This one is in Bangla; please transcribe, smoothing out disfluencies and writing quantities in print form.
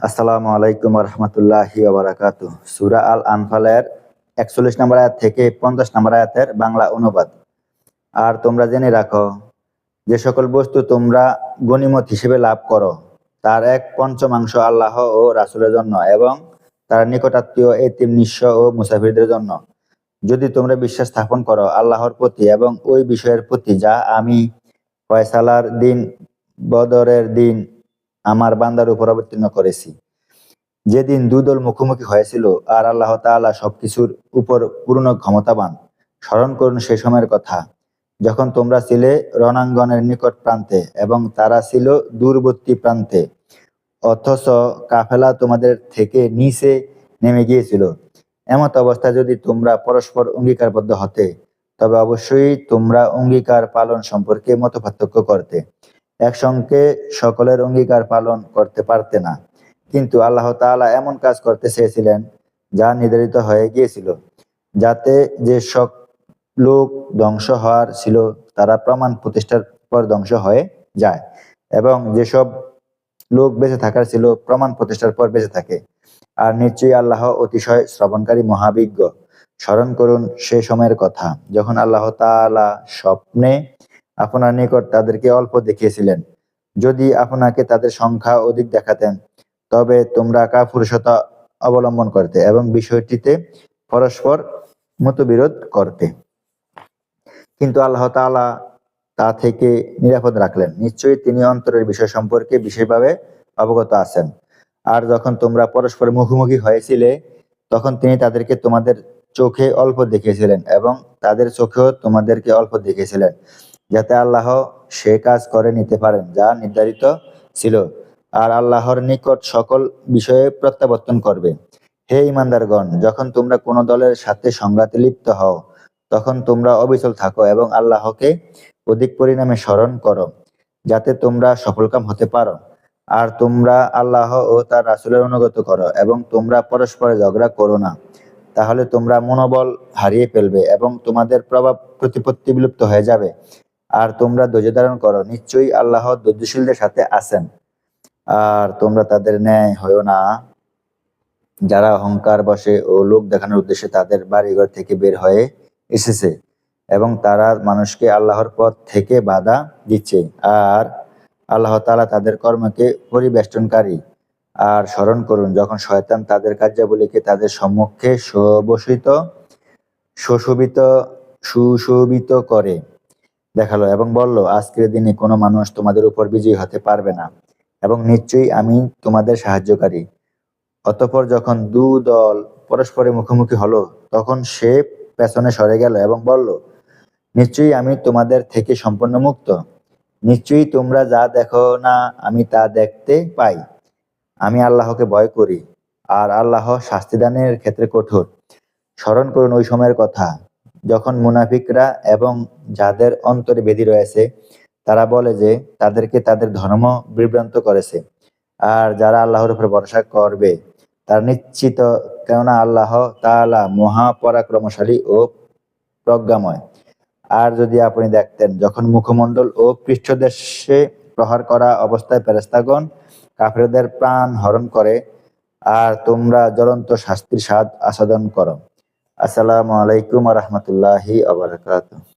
আসসালামু আলাইকুম রহমতুল্লাহি ওবারাকাতু। সূরা আল আনফালের ৪১ নম্বর আয়াত থেকে ৫০ নম্বর আয়াতের বাংলা অনুবাদ। আর তোমরা জেনে রাখো, যে সকল বস্তু তোমরা গনিমত হিসেবে লাভ করো, তার এক পঞ্চমাংশ আল্লাহ ও রাসূলের জন্য এবং তার নিকটাত্মীয় এতিম, নিঃস্ব ও মুসাফিরদের জন্য। যদি তোমরা বিশ্বাস স্থাপন করো আল্লাহর প্রতি এবং ওই বিষয়ের প্রতি যা আমি ফয়সালার দিন, বদরের দিন আমার বান্দার উপর অবতীর্ণ করেছি, যেদিন দুদল মুখোমুখি হয়েছিল আর আল্লাহ তাআলা সবকিছুর উপর পূর্ণ ক্ষমতাবান। স্মরণ করুন সে সময়ের কথা, যখন তোমরা ছিলে রণাঙ্গনের নিকট প্রান্তে এবং তারা ছিল দূরবর্তী প্রান্তে, অথচ কাফেলা তোমাদের থেকে নিচে নেমে গিয়েছিল। এমত অবস্থায় যদি তোমরা পরস্পর অঙ্গীকারবদ্ধ হতে, তবে অবশ্যই তোমরা অঙ্গীকার পালন সম্পর্কে মতপার্থক্য করতে। একসঙ্গে সকলের অঙ্গীকার পালন করতে পারতে না। কিন্তু আল্লাহ তাআলা এমন কাজ করতে চেয়েছিলেন যা নির্ধারিত হয়ে গিয়েছিল, যাতে যে সব লোক ধ্বংস হওয়ার ছিল তারা প্রমাণ প্রতিষ্ঠার পর ধ্বংস হয়ে যায়, এবং যেসব লোক বেঁচে থাকার ছিল প্রমাণ প্রতিষ্ঠার পর বেঁচে থাকে। আর নিশ্চয়ই আল্লাহ অতিশয় শ্রবণকারী মহাবিজ্ঞ। স্মরণ করুন সে সময়ের কথা, যখন আল্লাহ তাআলা স্বপ্নে আপনার নিকট তাদেরকে অল্প দেখিয়েছিলেন। যদি আপনাকে তাদের সংখ্যা অধিক দেখাতেন, তবে তোমরা কাপুরুষতা অবলম্বন করতে এবং বিষয়টিতে পরস্পর মতবিরোধ করতে। কিন্তু আল্লাহ তাআলা তা থেকে নিরাপদ রাখলেন। নিশ্চয়ই তিনি অন্তরের বিষয় সম্পর্কে বিশেষভাবে অবগত আছেন। আর যখন তোমরা পরস্পর মুখোমুখি হয়েছিলে, তখন তিনি তাদেরকে তোমাদের চোখে অল্প দেখিয়েছিলেন এবং তাদের চোখেও তোমাদেরকে অল্প দেখিয়েছিলেন, যাতে আল্লাহ সে কাজ করে নিতে পারেন যা নির্ধারিত ছিল, আর আল্লাহর নিকট সকল বিষয়ে প্রত্যাবর্তন করবে। হে ঈমানদারগণ, যখন তোমরা কোনো দলের সাথে সংঘাতে লিপ্ত হও, তখন তোমরা অবিচল থাকো এবং আল্লাহকে অধিক পরিণামে স্মরণ করো, যাতে তোমরা সফলকাম হতে পারো। আর তোমরা আল্লাহ ও তার রাসূলের অনুগত করো এবং তোমরা পরস্পরে ঝগড়া করো না, তাহলে তোমরা মনোবল হারিয়ে ফেলবে এবং তোমাদের প্রভাব প্রতিপত্তি বিলুপ্ত হয়ে যাবে। আর তোমরা ধৈর্য ধারণ করো, নিশ্চয়ই আল্লাহ ধৈর্যশীলদের সাথে আছেন। আর তোমরা তাদের ন্যায় হয়ো না, যারা অহংকার বশে ও লোক দেখানোর উদ্দেশ্যে তাদের বাড়িঘর থেকে বের হয়ে এসেছে এবং তারা মানুষকে আল্লাহর পথ থেকে বাধা দিচ্ছে, আর আল্লাহ তাআলা তাদের কর্মকে পরিবেষ্টনকারী। আর স্মরণ করুন যখন শয়তান তাদের কার্যাবলীকে তাদের সম্মুখে সুশোভিত করে দেখালো এবং বলল, আজকের দিনে কোনো মানুষ তোমাদের উপর বিজয়ী হতে পারবে না এবং নিশ্চয়ই আমি তোমাদের সাহায্যকারী। অতঃপর যখন দু দল পরস্পরের মুখোমুখি হলো, তখন সে পেছনে সরে গেল এবং বলল, নিশ্চয়ই আমি তোমাদের থেকে সম্পূর্ণ মুক্ত। নিশ্চয়ই তোমরা যা দেখো না আমি তা দেখতে পাই। আমি আল্লাহকে ভয় করি, আর আল্লাহ শাস্তিদানের ক্ষেত্রে কঠোর। স্মরণ করুন ওই সময়ের কথা, যখন মুনাফিকরা এবং যাদের অন্তরে বেদি রয়েছে তারা বলে যে তাদেরকে তাদের ধর্ম বিভ্রান্ত করেছে। আর যারা আল্লাহর উপর ভরসা করবে তার নিশ্চিত, কেননা আল্লাহ তাআলা মহাপরাক্রমশালী ও প্রজ্ঞাময়। আর যদি আপনি দেখতেন যখন মুখমণ্ডল ও পৃষ্ঠদেশে প্রহার করা অবস্থায় ফেরেশতাগণ কাফেরদের প্রাণ হরণ করে, আর তোমরা জ্বলন্ত শাস্তির স্বাদ আস্বাদন করো। আসসালামু আলাইকুম ওয়া রাহমাতুল্লাহি ওয়া বারাকাতুহু।